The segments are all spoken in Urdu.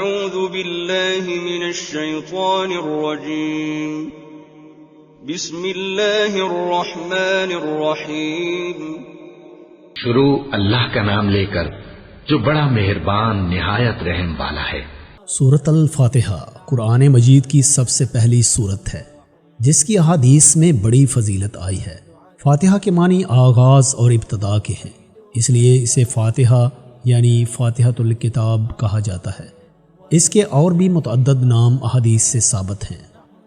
أعوذ بالله من الشيطان الرجيم بسم اللہ الرحمن الرحیم شروع اللہ کا نام لے کر جو بڑا مہربان نہایت رحم والا ہے۔ سورۃ الفاتحہ قرآن مجید کی سب سے پہلی سورت ہے جس کی احادیث میں بڑی فضیلت آئی ہے۔ فاتحہ کے معنی آغاز اور ابتدا کے ہیں، اس لیے اسے فاتحہ یعنی فاتحۃ الکتاب کہا جاتا ہے۔ اس کے اور بھی متعدد نام احادیث سے ثابت ہیں،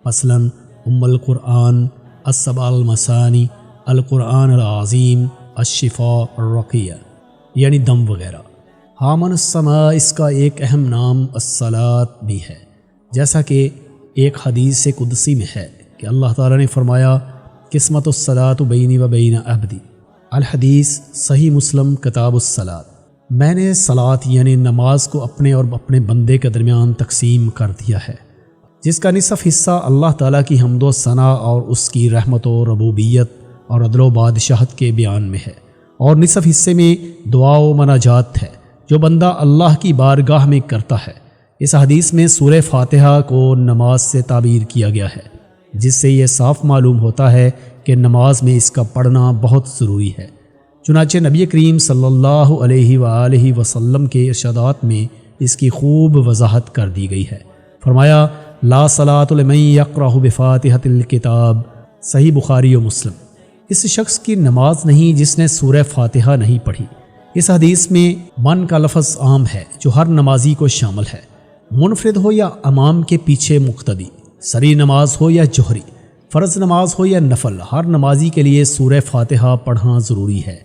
مثلاً ام القرآن، السبع المثانی، القرآن العظیم، الشفاء، الرقیہ یعنی دم وغیرہ۔ حامن السماء اس کا ایک اہم نام الصلاۃ بھی ہے، جیسا کہ ایک حدیث قدسی میں ہے کہ اللہ تعالیٰ نے فرمایا قسمت الصلاۃ بینی و بین عبدی، الحدیث صحیح مسلم کتاب الصلاۃ، میں نے صلاۃ یعنی نماز کو اپنے اور اپنے بندے کے درمیان تقسیم کر دیا ہے، جس کا نصف حصہ اللہ تعالیٰ کی حمد و ثنا اور اس کی رحمت و ربوبیت اور عدل و بادشاہت کے بیان میں ہے، اور نصف حصے میں دعا و مناجات ہے جو بندہ اللہ کی بارگاہ میں کرتا ہے۔ اس حدیث میں سورہ فاتحہ کو نماز سے تعبیر کیا گیا ہے، جس سے یہ صاف معلوم ہوتا ہے کہ نماز میں اس کا پڑھنا بہت ضروری ہے۔ چنانچہ نبی کریم صلی اللہ علیہ وآلہ وسلم کے ارشادات میں اس کی خوب وضاحت کر دی گئی ہے۔ فرمایا لا صلاۃ لمن یقرأ بفاتحۃ الکتاب، صحیح بخاری و مسلم، اس شخص کی نماز نہیں جس نے سورہ فاتحہ نہیں پڑھی۔ اس حدیث میں من کا لفظ عام ہے جو ہر نمازی کو شامل ہے، منفرد ہو یا امام کے پیچھے مقتدی، سری نماز ہو یا جوہری، فرض نماز ہو یا نفل، ہر نمازی کے لیے سورہ فاتحہ پڑھنا ضروری ہے۔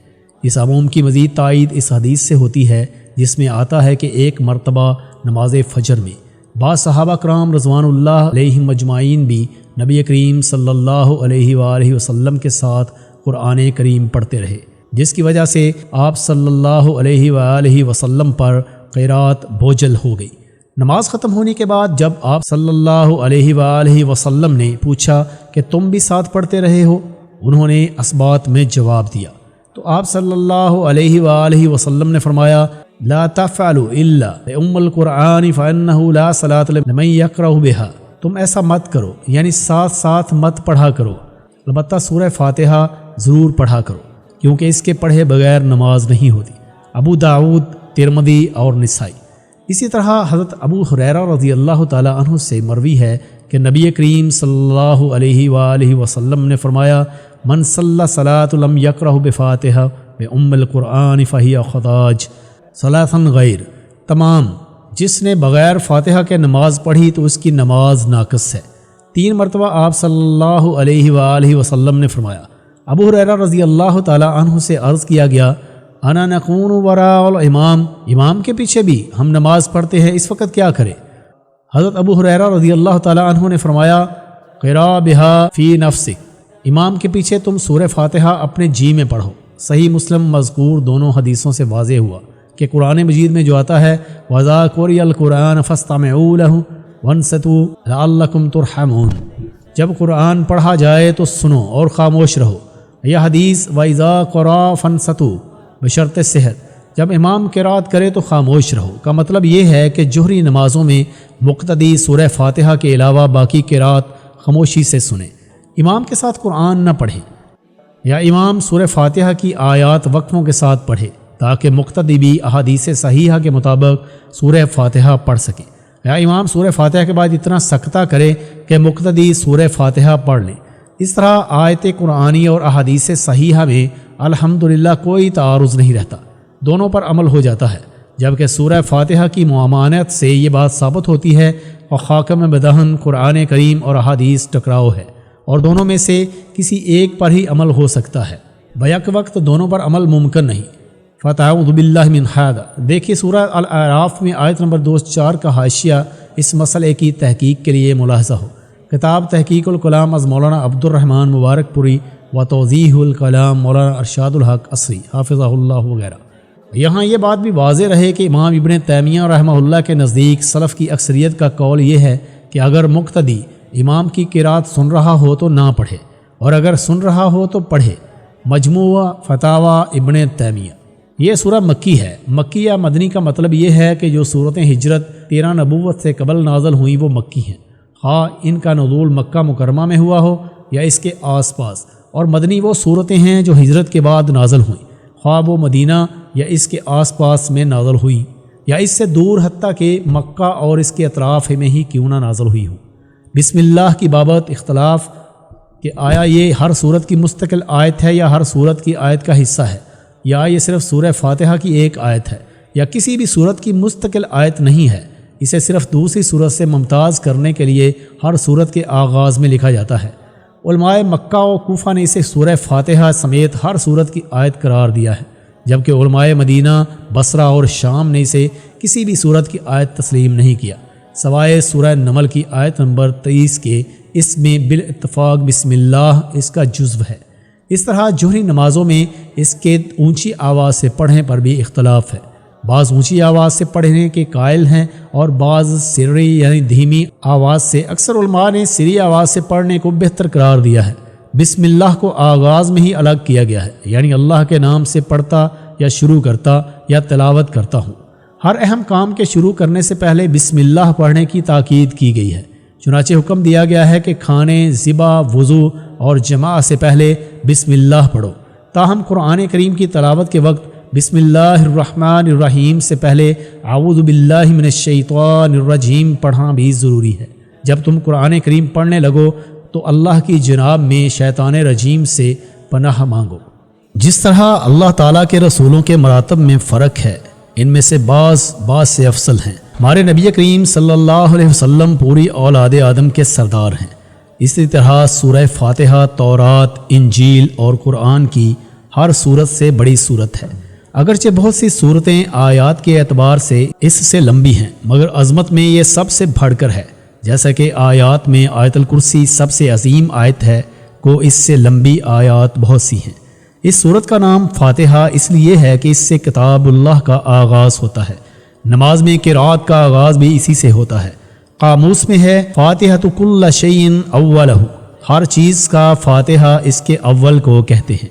اس عموم کی مزید تائید اس حدیث سے ہوتی ہے جس میں آتا ہے کہ ایک مرتبہ نماز فجر میں بعض صحابہ کرام رضوان اللہ علیہم مجمعین بھی نبی کریم صلی اللہ علیہ وآلہ وسلم کے ساتھ قرآن کریم پڑھتے رہے، جس کی وجہ سے آپ صلی اللہ علیہ وآلہ وسلم پر قرات بوجھل ہو گئی۔ نماز ختم ہونے کے بعد جب آپ صلی اللہ علیہ وآلہ وسلم نے پوچھا کہ تم بھی ساتھ پڑھتے رہے ہو، انہوں نے اسبات میں جواب دیا، تو آپ صلی اللہ علیہ وآلہ وسلم نے فرمایا لا تفعلوا الا بام القرآن فانه لا صلاۃ لمن یقرأ بها، تم ایسا مت کرو یعنی ساتھ ساتھ مت پڑھا کرو، البتہ سورہ فاتحہ ضرور پڑھا کرو کیونکہ اس کے پڑھے بغیر نماز نہیں ہوتی۔ ابو داؤد، ترمذی اور نسائی۔ اسی طرح حضرت ابو ہریرہ رضی اللہ تعالی عنہ سے مروی ہے کہ نبی کریم صلی اللہ علیہ وآلہ وسلم نے فرمایا من صلی صلاۃ لم یقرأ بفاتحہ بام القرآن فہی خداج ثلاثا غیر، تمام جس نے بغیر فاتحہ کے نماز پڑھی تو اس کی نماز ناقص ہے۔ 3 مرتبہ آپ صلی اللہ علیہ وآلہ وسلم نے فرمایا۔ ابو ہریرہ رضی اللہ تعالی عنہ سے عرض کیا گیا انا نکون وراء الامام، امام کے پیچھے بھی ہم نماز پڑھتے ہیں، اس وقت کیا کرے؟ حضرت ابو ہریرہ رضی اللہ تعالی عنہ نے فرمایا قرأ بها فی نفسک، امام کے پیچھے تم سورہ فاتحہ اپنے جی میں پڑھو۔ صحیح مسلم مذکور دونوں حدیثوں سے واضح ہوا کہ قرآن مجید میں جو آتا ہے وَإِذَا قُرِئَ الْقُرْآنُ فَاسْتَمِعُوا لَهُ وَانصِتُوا لَعَلَّكُمْ تُرْحَمُونَ، جب قرآن پڑھا جائے تو سنو اور خاموش رہو۔ یہ حدیث وَإِذَا قَرَأَ فَانصِتُوا بشرط صحت، جب امام قرات کرے تو خاموش رہو کا مطلب یہ ہے کہ جوہری نمازوں میں مقتدی سورہ فاتحہ کے علاوہ باقی قرات خاموشی سے سنیں، امام کے ساتھ قرآن نہ پڑھیں، یا امام سورہ فاتحہ کی آیات وقفوں کے ساتھ پڑھے تاکہ مقتدی بھی احادیث صحیحہ کے مطابق سورہ فاتحہ پڑھ سکیں، یا امام سورہ فاتحہ کے بعد اتنا سکتہ کرے کہ مقتدی سورہ فاتحہ پڑھ لیں۔ اس طرح آیت قرآنی اور احادیث صحیحہ میں الحمدللہ کوئی تعارض نہیں رہتا، دونوں پر عمل ہو جاتا ہے، جبکہ سورہ فاتحہ کی معاملات سے یہ بات ثابت ہوتی ہے اور خاکم بدہن قرآن کریم اور احادیث ٹکراؤ ہے، اور دونوں میں سے کسی ایک پر ہی عمل ہو سکتا ہے، بیک وقت دونوں پر عمل ممکن نہیں۔ فَتَعُوذُ بِاللَّهِ مِنْ هَذَا، دیکھیے سورہ الاعراف میں آیت نمبر 204 کا حاشیہ اس مسئلے کی تحقیق کے لیے ملاحظہ ہو۔ کتاب تحقیق الکلام از مولانا عبد الرحمن مبارک پوری و توضیح الکلام مولانا ارشاد الحق عصری حافظہ اللہ وغیرہ۔ یہاں یہ بات بھی واضح رہے کہ امام ابن تیمیہ رحمہ اللہ کے نزدیک سلف کی اکثریت کا قول یہ ہے کہ اگر مقتدی امام کی قرات سن رہا ہو تو نہ پڑھے، اور اگر سن رہا ہو تو پڑھے۔ مجموعہ فتاوی ابن تیمیہ۔ یہ سورہ مکی ہے۔ مکی یا مدنی کا مطلب یہ ہے کہ جو صورتیں ہجرت 13 نبوت سے قبل نازل ہوئیں وہ مکی ہیں، خواہ ان کا نزول مکہ مکرمہ میں ہوا ہو یا اس کے آس پاس، اور مدنی وہ صورتیں ہیں جو ہجرت کے بعد نازل ہوئیں، خواہ وہ مدینہ یا اس کے آس پاس میں نازل ہوئی یا اس سے دور، حتیٰ کہ مکہ اور اس کے اطراف میں ہی کیوں نہ نازل ہوئی ہوں۔ بسم اللہ کی بابت اختلاف کہ آیا یہ ہر صورت کی مستقل آیت ہے یا ہر صورت کی آیت کا حصہ ہے، یا یہ صرف سورہ فاتحہ کی ایک آیت ہے، یا کسی بھی صورت کی مستقل آیت نہیں ہے۔ اسے صرف دوسری صورت سے ممتاز کرنے کے لیے ہر صورت کے آغاز میں لکھا جاتا ہے۔ علماء مکہ و کوفہ نے اسے سورہ فاتحہ سمیت ہر صورت کی آیت قرار دیا ہے، جبکہ علماء مدینہ، بصرہ اور شام نے اسے کسی بھی صورت کی آیت تسلیم نہیں کیا، سوائے سورہ نمل کی آیت نمبر 23 کے، اس میں بالاتفاق بسم اللہ اس کا جزو ہے۔ اس طرح جوہری نمازوں میں اس کے اونچی آواز سے پڑھنے پر بھی اختلاف ہے، بعض اونچی آواز سے پڑھنے کے قائل ہیں اور بعض سری یعنی دھیمی آواز سے۔ اکثر علماء نے سری آواز سے پڑھنے کو بہتر قرار دیا ہے۔ بسم اللہ کو آغاز میں ہی الگ کیا گیا ہے، یعنی اللہ کے نام سے پڑھتا یا شروع کرتا یا تلاوت کرتا ہوں۔ ہر اہم کام کے شروع کرنے سے پہلے بسم اللہ پڑھنے کی تاکید کی گئی ہے، چنانچہ حکم دیا گیا ہے کہ کھانے، ذبح، وضو اور جماع سے پہلے بسم اللہ پڑھو۔ تاہم قرآن کریم کی تلاوت کے وقت بسم اللہ الرحمن الرحیم سے پہلے اعوذ باللہ من الشیطان الرجیم پڑھنا بھی ضروری ہے۔ جب تم قرآن کریم پڑھنے لگو تو اللہ کی جناب میں شیطان رجیم سے پناہ مانگو۔ جس طرح اللہ تعالیٰ کے رسولوں کے مراتب میں فرق ہے، ان میں سے بعض سے افضل ہیں۔ ہمارے نبی کریم صلی اللہ علیہ وسلم پوری اولاد آدم کے سردار ہیں۔ اسی طرح سورہ فاتحہ تورات، انجیل اور قرآن کی ہر صورت سے بڑی صورت ہے۔ اگرچہ بہت سی صورتیں آیات کے اعتبار سے اس سے لمبی ہیں، مگر عظمت میں یہ سب سے بڑھ کر ہے۔ جیسا کہ آیات میں آیت الکرسی سب سے عظیم آیت ہے، کو اس سے لمبی آیات بہت سی ہیں۔ اس صورت کا نام فاتحہ اس لیے ہے کہ اس سے کتاب اللہ کا آغاز ہوتا ہے۔ نماز میں قرات کا آغاز بھی اسی سے ہوتا ہے۔ قاموس میں ہے فاتحۃ کل شیء اولہ، ہر چیز کا فاتحہ اس کے اول کو کہتے ہیں۔